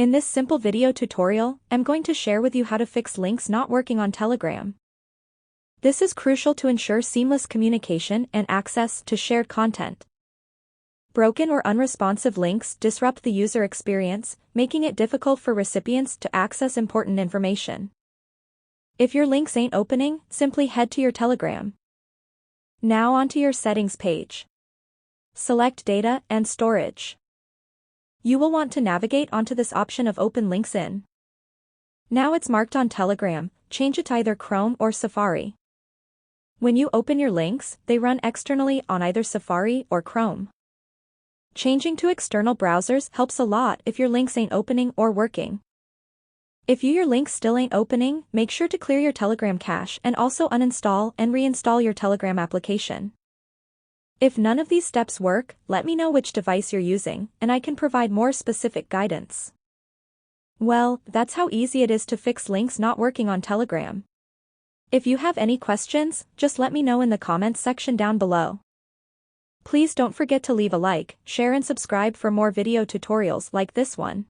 In this simple video tutorial, I'm going to share with you how to fix links not working on Telegram. This is crucial to ensure seamless communication and access to shared content. Broken or unresponsive links disrupt the user experience, making it difficult for recipients to access important information. If your links ain't opening, simply head to your Telegram. Now onto your settings page. Select Data and Storage. You will want to navigate onto this option of Open Links in. Now it's marked on Telegram, change it to either Chrome or Safari. When you open your links, they run externally on either Safari or Chrome. Changing to external browsers helps a lot if your links ain't opening or working. If your links still ain't opening, make sure to clear your Telegram cache and also uninstall and reinstall your Telegram application. If none of these steps work, let me know which device you're using, and I can provide more specific guidance. Well, that's how easy it is to fix links not working on Telegram. If you have any questions, just let me know in the comments section down below. Please don't forget to leave a like, share and subscribe for more video tutorials like this one.